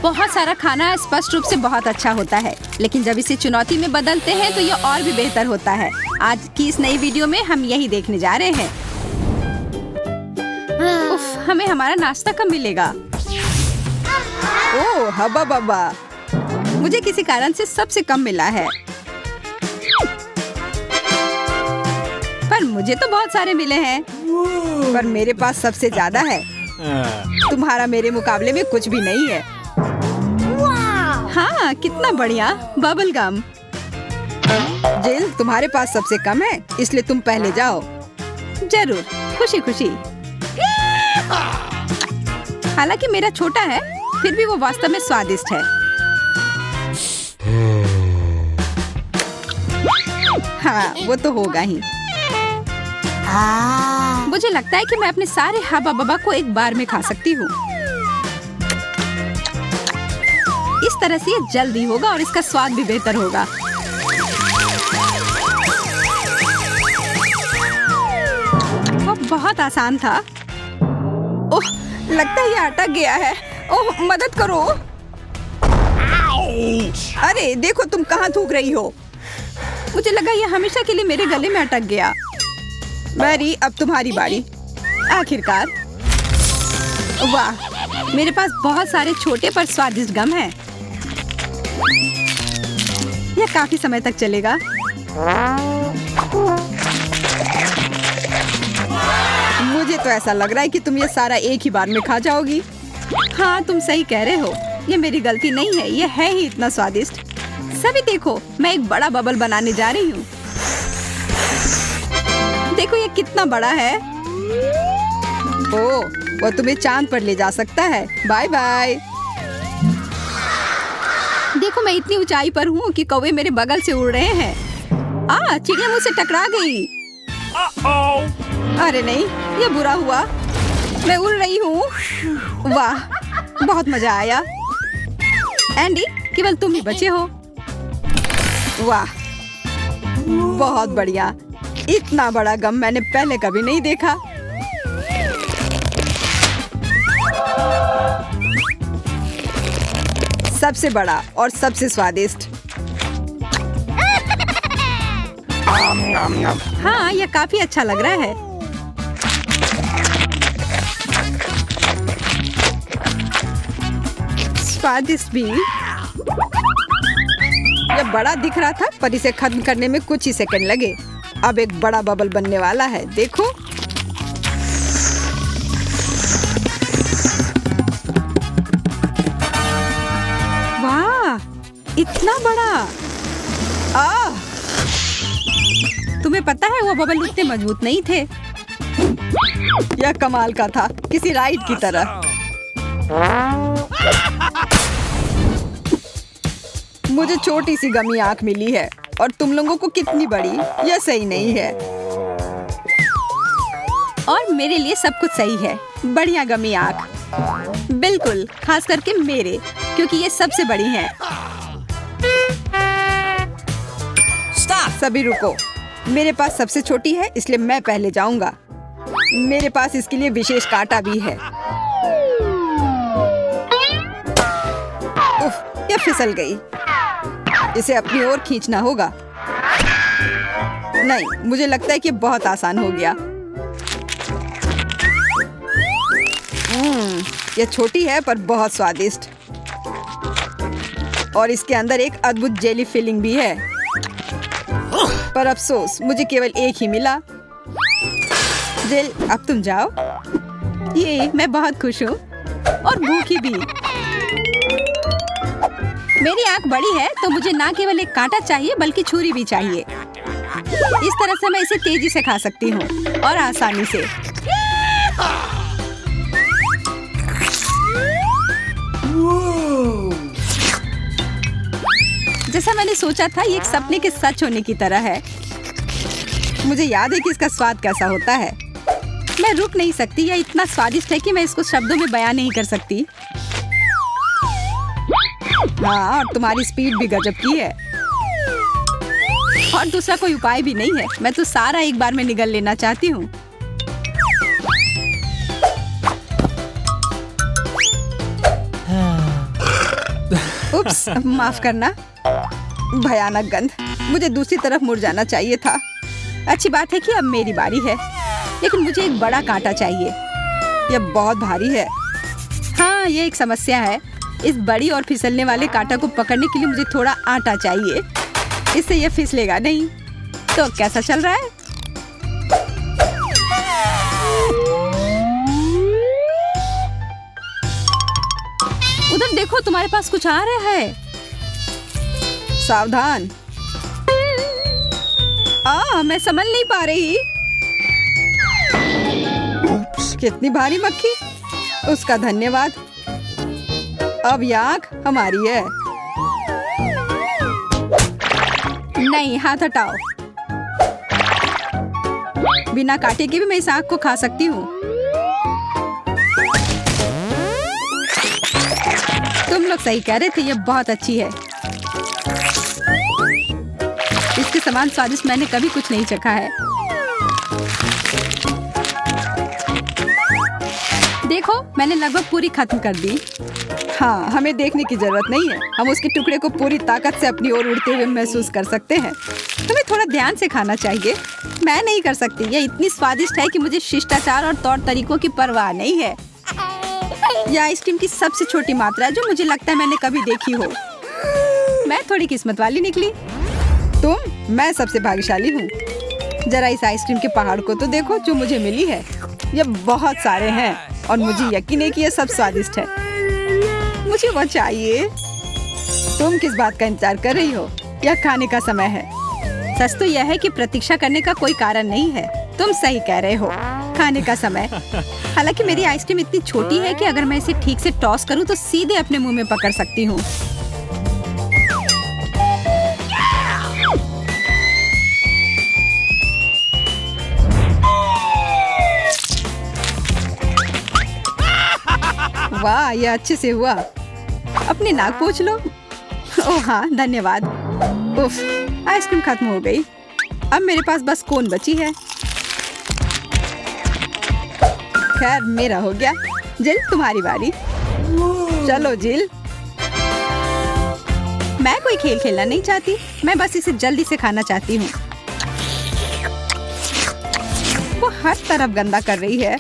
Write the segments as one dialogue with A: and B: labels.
A: बहुत सारा खाना स्पष्ट रूप से बहुत अच्छा होता है, लेकिन जब इसे चुनौती में बदलते हैं तो ये और भी बेहतर होता है। आज की इस नई वीडियो में हम यही देखने जा रहे हैं। उफ, हमें हमारा नाश्ता कब मिलेगा? ओह हब्बा बब्बा, मुझे किसी कारण से सबसे कम मिला है, पर मुझे तो बहुत सारे मिले हैं। पर मेरे पास सबसे ज्यादा है। तुम्हारा मेरे मुकाबले में कुछ भी नहीं है। हाँ, कितना बढ़िया बबल गम। जिल, तुम्हारे पास सबसे कम है, इसलिए तुम पहले जाओ। जरूर, खुशी खुशी। हालांकि मेरा छोटा है, फिर भी वो वास्तव में स्वादिष्ट है। हाँ, वो तो होगा ही। मुझे लगता है कि मैं अपने सारे हब्बा बब्बा को एक बार में खा सकती हूँ। इस तरह से ये जल्दी होगा और इसका स्वाद भी बेहतर होगा। वो बहुत आसान था। ओह, लगता है ये अटक गया है। ओह, मदद करो। अरे देखो, तुम कहाँ थूक रही हो। मुझे लगा ये हमेशा के लिए मेरे गले में अटक गया। मैरी, अब तुम्हारी बारी। आखिरकार। वाह, मेरे पास बहुत सारे छोटे पर स्वादिष्ट गम हैं। यह काफी समय तक चलेगा। मुझे तो ऐसा लग रहा है कि तुम ये सारा एक ही बार में खा जाओगी। हाँ, तुम सही कह रहे हो। ये मेरी गलती नहीं है, ये है ही इतना स्वादिष्ट। सभी देखो, मैं एक बड़ा बबल बनाने जा रही हूँ। देखो ये कितना बड़ा है। ओह, वो तुम्हें चांद पर ले जा सकता है। Bye bye. देखो, मैं इतनी ऊंचाई पर हूँ कि कौवे मेरे बगल से उड़ रहे हैं। चिड़िया मुझसे टकरा गई। अरे नहीं, ये बुरा हुआ। मैं उड़ रही हूँ। वाह, बहुत मजा आया। एंडी, केवल तुम ही बचे हो। वाह, बहुत बढ़िया। इतना बड़ा गम मैंने पहले कभी नहीं देखा। सबसे बड़ा और सबसे स्वादिष्ट। हाँ, यह काफी अच्छा लग रहा है। स्वादिष्ट भी। यह बड़ा दिख रहा था, पर इसे खत्म करने में कुछ ही सेकंड लगे। अब एक बड़ा बबल बनने वाला है, देखो। वाह, इतना बड़ा। तुम्हें पता है वो बबल उतने मजबूत नहीं थे। यह कमाल का था, किसी राइड की तरह। मुझे छोटी सी गमी आंख मिली है और तुम लोगों को कितनी बड़ी। यह सही नहीं है। और मेरे लिए सब कुछ सही है। बढ़िया गमी आंख। बिल्कुल, खास करके मेरे, क्योंकि ये सबसे बड़ी हैं। सभी रुको, मेरे पास सबसे छोटी है, इसलिए मैं पहले जाऊंगा। मेरे पास इसके लिए विशेष कांटा भी है। उफ, ये फिसल गई। इसे अपनी ओर खींचना होगा। नहीं, मुझे लगता है कि बहुत आसान हो गया। यह छोटी है पर बहुत स्वादिष्ट। और इसके अंदर एक अद्भुत जेली फिलिंग भी है। पर अफसोस, मुझे केवल एक ही मिला। जेल, अब तुम जाओ। ये मैं बहुत खुश हूँ और भूखी भी। मेरी आंख बड़ी है, तो मुझे ना केवल एक कांटा चाहिए बल्कि छुरी भी चाहिए। इस तरह से मैं इसे तेजी से खा सकती हूँ और आसानी से। जैसा मैंने सोचा था, ये एक सपने के सच होने की तरह है। मुझे याद है कि इसका स्वाद कैसा होता है। मैं रुक नहीं सकती। यह इतना स्वादिष्ट है कि मैं इसको शब्दों में बयान नहीं कर सकती। हाँ, और तुम्हारी स्पीड भी गजब की है। और दूसरा कोई उपाय भी नहीं है। मैं तो सारा एक बार में निगल लेना चाहती हूँ। उप्स, माफ करना। भयानक गंध। मुझे दूसरी तरफ मुड़ जाना चाहिए था। अच्छी बात है कि अब मेरी बारी है, लेकिन मुझे एक बड़ा कांटा चाहिए। यह बहुत भारी है। हाँ, ये एक समस्या है। इस बड़ी और फिसलने वाले कांटा को पकड़ने के लिए मुझे थोड़ा आटा चाहिए। इससे यह फिसलेगा नहीं। तो कैसा चल रहा है? उधर देखो, तुम्हारे पास कुछ आ रहा है। सावधान। मैं संभल नहीं पा रही। कितनी भारी मक्खी। उसका धन्यवाद। अब ये आंख हमारी है। नहीं, हाथ हटाओ। बिना काटे के भी मैं इस आंख को खा सकती हूँ। तुम लोग सही कह रहे थे, ये बहुत अच्छी है। इसके समान स्वादिष्ट मैंने कभी कुछ नहीं चखा है। देखो, मैंने लगभग पूरी खत्म कर दी। हाँ, हमें देखने की जरूरत नहीं है। हम उसके टुकड़े को पूरी ताकत से अपनी ओर उड़ते हुए महसूस कर सकते हैं। हमें थोड़ा ध्यान से खाना चाहिए। मैं नहीं कर सकती। यह इतनी स्वादिष्ट है कि मुझे शिष्टाचार और तौर तरीकों की परवाह नहीं है। यह आइसक्रीम की सबसे छोटी मात्रा है जो मुझे लगता है मैंने कभी देखी हो। मैं थोड़ी किस्मत वाली निकली। मैं सबसे भाग्यशाली हूँ। जरा इस आइसक्रीम के पहाड़ को तो देखो जो मुझे मिली है। ये बहुत सारे हैं और मुझे यकीन है कि ये सब स्वादिष्ट है। मुझे वो चाहिए। तुम किस बात का इंतजार कर रही हो? यह खाने का समय है। सच तो यह है कि प्रतीक्षा करने का कोई कारण नहीं है। तुम सही कह रहे हो, खाने का समय। हालांकि मेरी आइसक्रीम इतनी छोटी है कि अगर मैं इसे ठीक से टॉस करूं तो सीधे अपने मुंह में पकड़ सकती हूँ। वाह, ये अच्छे से हुआ। अपनी नाक पोंछ लो। ओह हाँ, धन्यवाद। उफ, आइसक्रीम खत्म हो गई। अब मेरे पास बस कोन बची है। खैर, मेरा हो गया। जिल, तुम्हारी बारी। चलो जिल। मैं कोई खेल खेलना नहीं चाहती। मैं बस इसे जल्दी से खाना चाहती हूँ। वो हर तरफ गंदा कर रही है।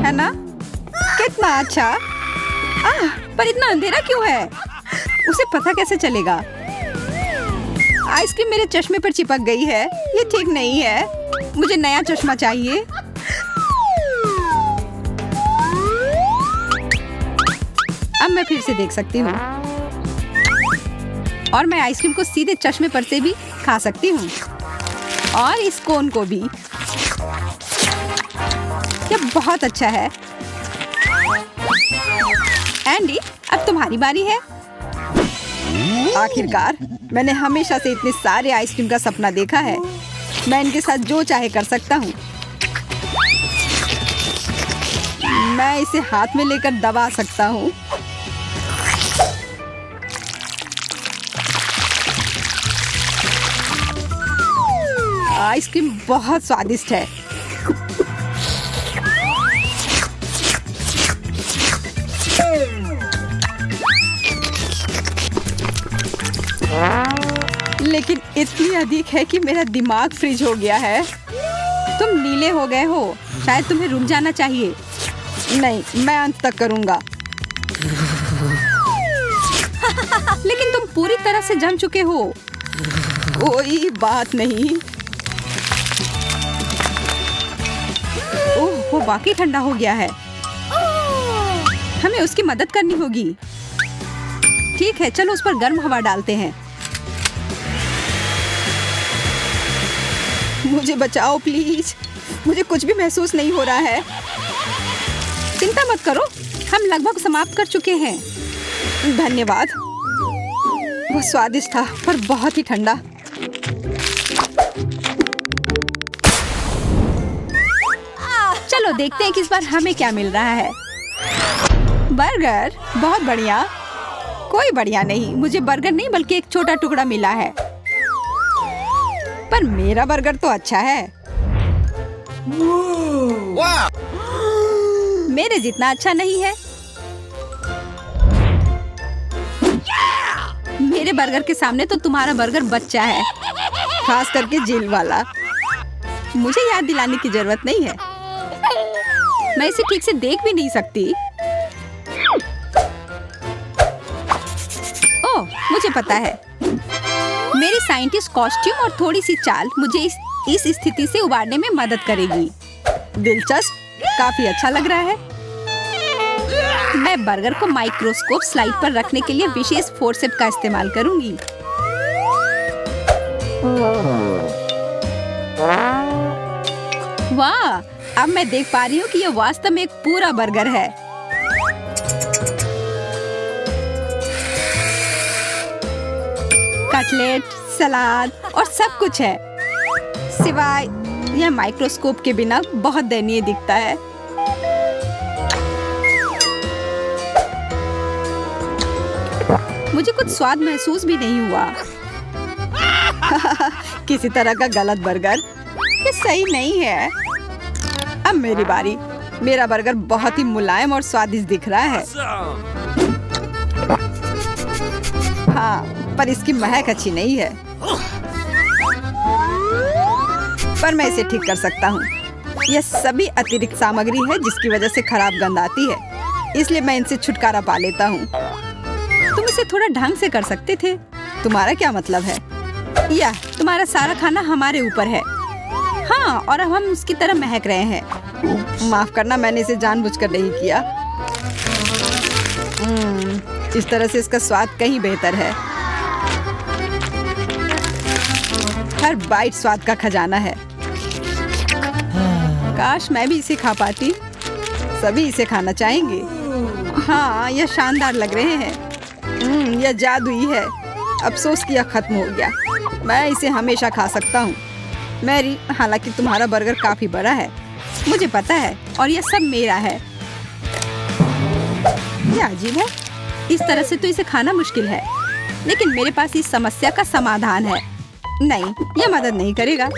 A: है ना? कितना अच्छा। पर इतना अंधेरा क्यों है? उसे पता कैसे चलेगा? आइसक्रीम मेरे चश्मे पर चिपक गई है। ये ठीक नहीं है। मुझे नया चश्मा चाहिए। अब मैं फिर से देख सकती हूँ और मैं आइसक्रीम को सीधे चश्मे पर से भी खा सकती हूँ और इस कोन को भी। यह बहुत अच्छा है। एंडी, अब तुम्हारी बारी है। आखिरकार, मैंने हमेशा से इतने सारे आइसक्रीम का सपना देखा है। मैं इनके साथ जो चाहे कर सकता हूँ। मैं इसे हाथ में लेकर दबा सकता हूँ। आइसक्रीम बहुत स्वादिष्ट है। लेकिन इतनी अधिक है कि मेरा दिमाग फ्रीज हो गया है। तुम नीले हो गए हो। शायद तुम्हें रुक जाना चाहिए। नहीं, मैं अंत तक करूंगा। लेकिन तुम पूरी तरह से जम चुके हो। कोई बात नहीं। ओह, वो वाकई ठंडा हो गया है। हमें उसकी मदद करनी होगी। ठीक है, चलो उस पर गर्म हवा डालते हैं। मुझे बचाओ प्लीज। मुझे कुछ भी महसूस नहीं हो रहा है। चिंता मत करो, हम लगभग समाप्त कर चुके हैं। धन्यवाद। वो स्वादिष्ट था पर बहुत ही ठंडा। चलो देखते हैं कि इस बार हमें क्या मिल रहा है। बर्गर, बहुत बढ़िया। कोई बढ़िया नहीं, मुझे बर्गर नहीं बल्कि एक छोटा टुकड़ा मिला है। पर मेरा बर्गर तो अच्छा है। मेरे जितना अच्छा नहीं है। मेरे बर्गर के सामने तो तुम्हारा बर्गर बच्चा है, खास करके जेल वाला। मुझे याद दिलाने की जरूरत नहीं है। मैं इसे ठीक से देख भी नहीं सकती। ओह, मुझे पता है। मेरी साइंटिस्ट कॉस्ट्यूम और थोड़ी सी चाल मुझे इस स्थिति से उबारने में मदद करेगी। दिलचस्प, काफी अच्छा लग रहा है। मैं बर्गर को माइक्रोस्कोप स्लाइड पर रखने के लिए विशेष फोर्सेप का इस्तेमाल करूंगी। वाह, अब मैं देख पा रही हूँ कि यह वास्तव में एक पूरा बर्गर है। कटलेट, सलाद और सब कुछ है, सिवाय यह माइक्रोस्कोप के बिना बहुत दयनीय दिखता है। मुझे कुछ स्वाद महसूस भी नहीं हुआ। किसी तरह का गलत बर्गर, ये सही नहीं है। अब मेरी बारी। मेरा बर्गर बहुत ही मुलायम और स्वादिष्ट दिख रहा है। हाँ, पर इसकी महक अच्छी नहीं है। पर मैं इसे ठीक कर सकता हूँ। यह सभी अतिरिक्त सामग्री है जिसकी वजह से खराब गंध आती है, इसलिए मैं इनसे छुटकारा पा लेता हूँ। तुम इसे थोड़ा ढंग से कर सकते थे। तुम्हारा क्या मतलब है? या तुम्हारा सारा खाना हमारे ऊपर है। हाँ, और अब हम उसकी तरह महक रहे हैं। माफ करना, मैंने इसे जानबूझकर नहीं किया। इस तरह से इसका स्वाद कहीं बेहतर है। हर बाइट स्वाद का खजाना है। काश मैं भी इसे खा पाती। सभी इसे खाना चाहेंगे। हाँ, यह शानदार लग रहे हैं। यह जादुई है। अफसोस कि यह खत्म हो गया। मैं इसे हमेशा खा सकता हूँ। मैरी, हालांकि तुम्हारा बर्गर काफी बड़ा है, मुझे पता है, और यह सब मेरा है। यह अजीब है। इस तरह से तो इसे खाना मुश्किल है, लेकिन मेरे पास इस समस्या का समाधान है। नहीं, यह मदद नहीं करेगा।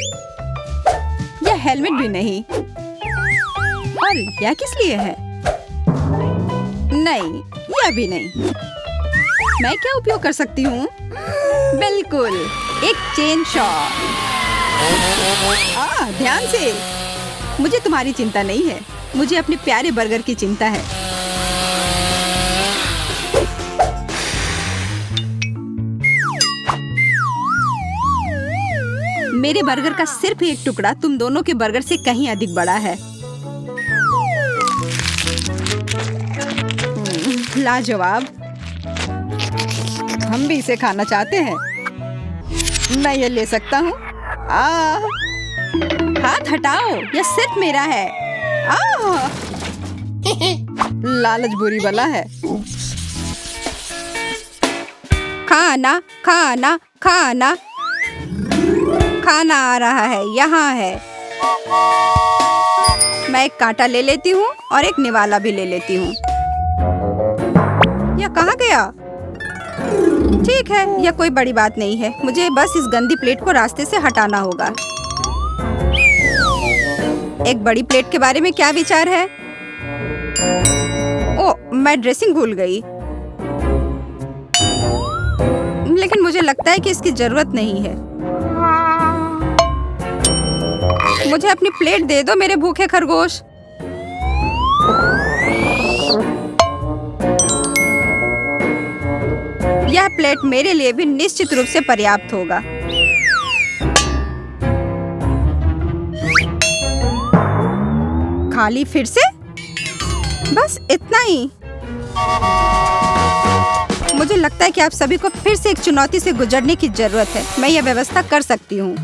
A: यह हेलमेट भी नहीं। और यह किस लिए है? नहीं, यह भी नहीं। मैं क्या उपयोग कर सकती हूँ? बिल्कुल, एक चेन शॉ। ध्यान से। मुझे तुम्हारी चिंता नहीं है, मुझे अपने प्यारे बर्गर की चिंता है। मेरे बर्गर का सिर्फ एक टुकड़ा तुम दोनों के बर्गर से कहीं अधिक बड़ा है। लाजवाब। हम भी इसे खाना चाहते हैं। मैं ये ले सकता हूँ? हाथ हटाओ, यह सिर्फ मेरा है। लालच बुरी बला है। खाना, खाना, खाना, खाना आ रहा है, यहाँ है। मैं एक कांटा ले लेती हूँ और एक निवाला भी ले लेती हूँ। यह कहाँ गया? ठीक है, यह कोई बड़ी बात नहीं है। मुझे बस इस गंदी प्लेट को रास्ते से हटाना होगा। एक बड़ी प्लेट के बारे में क्या विचार है? ओह, मैं ड्रेसिंग भूल गई। लेकिन मुझे लगता है कि इसकी जरूरत नहीं है। मुझे अपनी प्लेट दे दो, मेरे भूखे खरगोश। यह प्लेट मेरे लिए भी निश्चित रूप से पर्याप्त होगा। खाली फिर से? बस इतना ही? मुझे लगता है कि आप सभी को फिर से एक चुनौती से गुजरने की जरूरत है। मैं यह व्यवस्था कर सकती हूँ।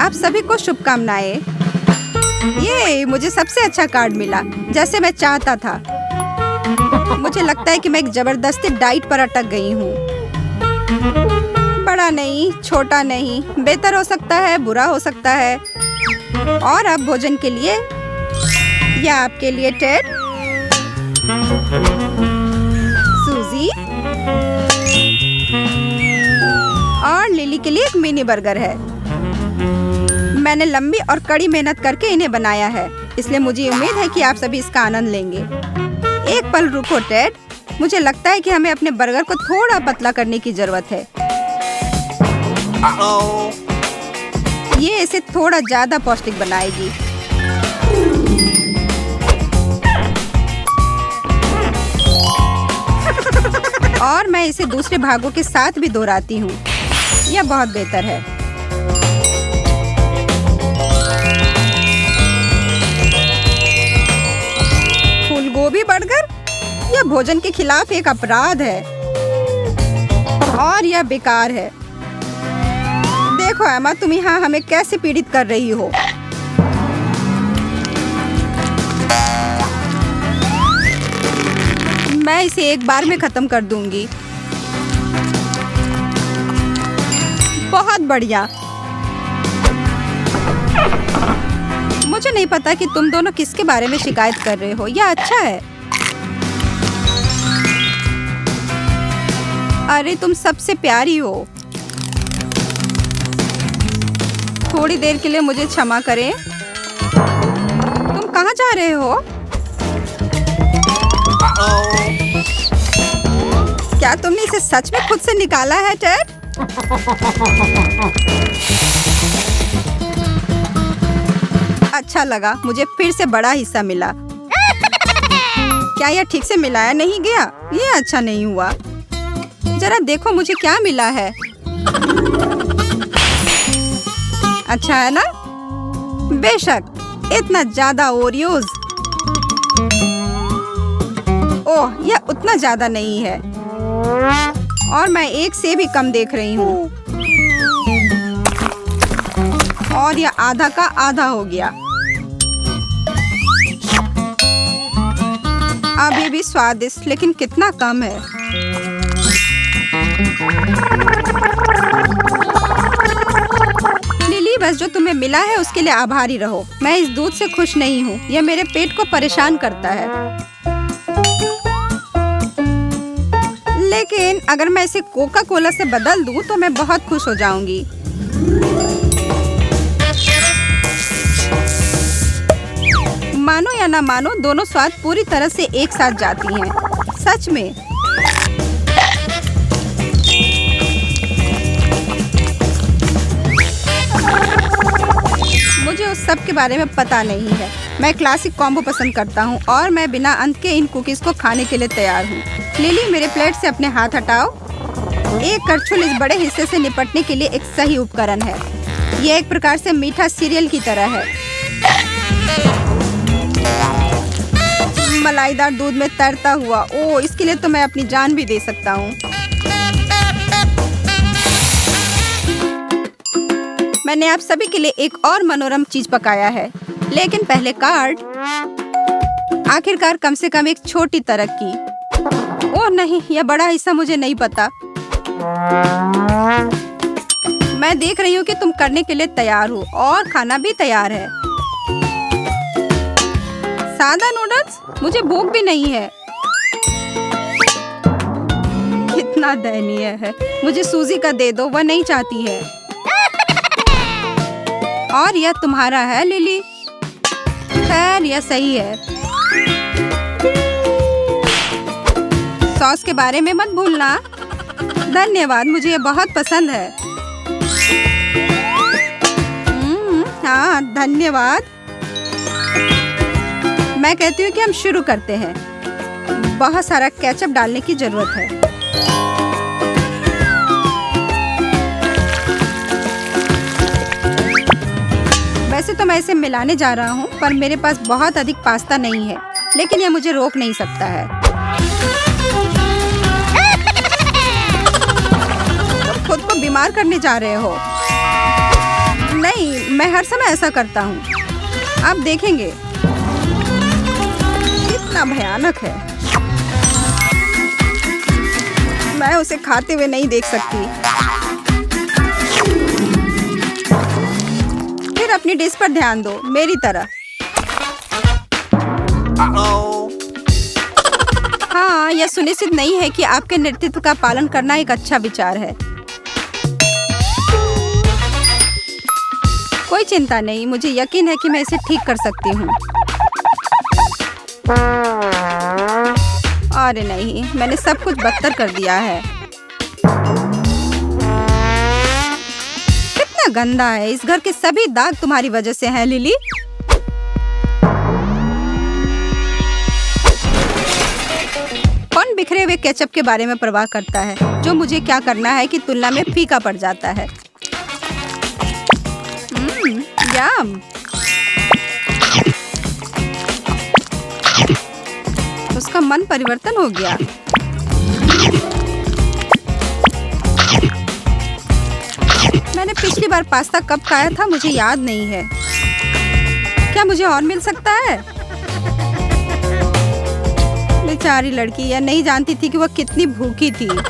A: आप सभी को शुभकामनाएं। ये मुझे सबसे अच्छा कार्ड मिला, जैसे मैं चाहता था। मुझे लगता है कि मैं एक जबरदस्ती डाइट पर अटक गई हूँ। बड़ा नहीं, छोटा नहीं, बेहतर हो सकता है, बुरा हो सकता है। और अब भोजन के लिए, या आपके लिए टेड, सूजी और लिली के लिए एक मिनी बर्गर है। मैंने लंबी और कड़ी मेहनत करके इन्हें बनाया है। इसलिए मुझे उम्मीद है कि आप सभी इसका आनंद लेंगे। एक पल रुको टेड, मुझे लगता है कि हमें अपने बर्गर को थोड़ा पतला करने की जरूरत है। ये इसे थोड़ा ज्यादा पौष्टिक बनाएगी। और मैं इसे दूसरे भागों के साथ भी दोहराती हूँ। यह बहुत बेहतर है। फूलगोभी बर्गर? यह भोजन के खिलाफ एक अपराध है और यह बेकार है। देखो एमा, तुम यहाँ हमें कैसे पीड़ित कर रही हो। मैं इसे एक बार में खत्म कर दूंगी। बहुत बढ़िया। मुझे नहीं पता कि तुम दोनों किसके बारे में शिकायत कर रहे हो। यह अच्छा है। अरे तुम सबसे प्यारी हो। थोड़ी देर के लिए मुझे क्षमा करें। तुम कहाँ जा रहे हो? क्या तुमने इसे सच में खुद से निकाला है टेड? अच्छा लगा, मुझे फिर से बड़ा हिस्सा मिला। क्या यह ठीक से मिलाया नहीं गया? ये अच्छा नहीं हुआ। जरा देखो मुझे क्या मिला है। अच्छा है ना? बेशक, इतना ज्यादा ओरियोज। ओह, यह उतना ज्यादा नहीं है और मैं एक से भी कम देख रही हूँ। और यह आधा का आधा हो गया। अब ये भी स्वादिष्ट, लेकिन कितना कम है। लिली, बस जो तुम्हें मिला है उसके लिए आभारी रहो। मैं इस दूध से खुश नहीं हूँ। यह मेरे पेट को परेशान करता है। लेकिन अगर मैं इसे कोका कोला से बदल दूं तो मैं बहुत खुश हो जाऊंगी। मानो या ना मानो, दोनों स्वाद पूरी तरह से एक साथ जाती हैं। सच में। मुझे उस सब के बारे में पता नहीं है। मैं क्लासिक कॉम्बो पसंद करता हूँ और मैं बिना अंत के इन कुकीज को खाने के लिए तैयार हूँ। लिली, मेरे प्लेट से अपने हाथ हटाओ। एक करछुल इस बड़े हिस्से से निपटने के लिए एक सही उपकरण है। यह एक प्रकार से मीठा सीरियल की तरह है। मलाईदार दूध में तैरता हुआ। ओह, इसके लिए तो मैं अपनी जान भी दे सकता हूँ। मैंने आप सभी के लिए एक और मनोरम चीज पकाया है, लेकिन पहले कार्ड। आखिरकार कम से कम एक छोटी तरक्की। ओह नहीं, यह बड़ा हिस्सा मुझे नहीं पता। मैं देख रही हूँ कि तुम करने के लिए तैयार हो और खाना भी तैयार है। सादा नूडल्स? मुझे भूख भी नहीं है। कितना दयनीय है। मुझे सूजी का दे दो, वह नहीं चाहती है। और यह तुम्हारा है लिली। खैर, यह सही है। सॉस के बारे में मत भूलना। धन्यवाद, मुझे ये बहुत पसंद है। हाँ, धन्यवाद। मैं कहती हूँ कि हम शुरू करते हैं। बहुत सारा केचप डालने की जरूरत है। वैसे तो मैं इसे मिलाने जा रहा हूँ, पर मेरे पास बहुत अधिक पास्ता नहीं है। लेकिन यह मुझे रोक नहीं सकता है। तुम खुद को बीमार करने जा रहे हो। नहीं, मैं हर समय ऐसा करता हूँ। आप देखेंगे। कितना भयानक है। मैं उसे खाते हुए नहीं देख सकती। फिर अपनी डिश पर ध्यान दो, मेरी तरह। हाँ, यह सुनिश्चित नहीं है कि आपके नेतृत्व का पालन करना एक अच्छा विचार है। कोई चिंता नहीं, मुझे यकीन है कि मैं इसे ठीक कर सकती हूँ। अरे नहीं, मैंने सब कुछ बदतर कर दिया है। कितना गंदा है। इस घर के सभी दाग तुम्हारी वजह से हैं लिली। कौन बिखरे हुए केचप के बारे में परवाह करता है? जो मुझे क्या करना है की तुलना में फीका पड़ जाता है। यम। उसका मन परिवर्तन हो गया। मैंने पिछली बार पास्ता कब खाया था मुझे याद नहीं है। क्या मुझे और मिल सकता है? बेचारी लड़की, यह नहीं जानती थी कि वह कितनी भूखी थी।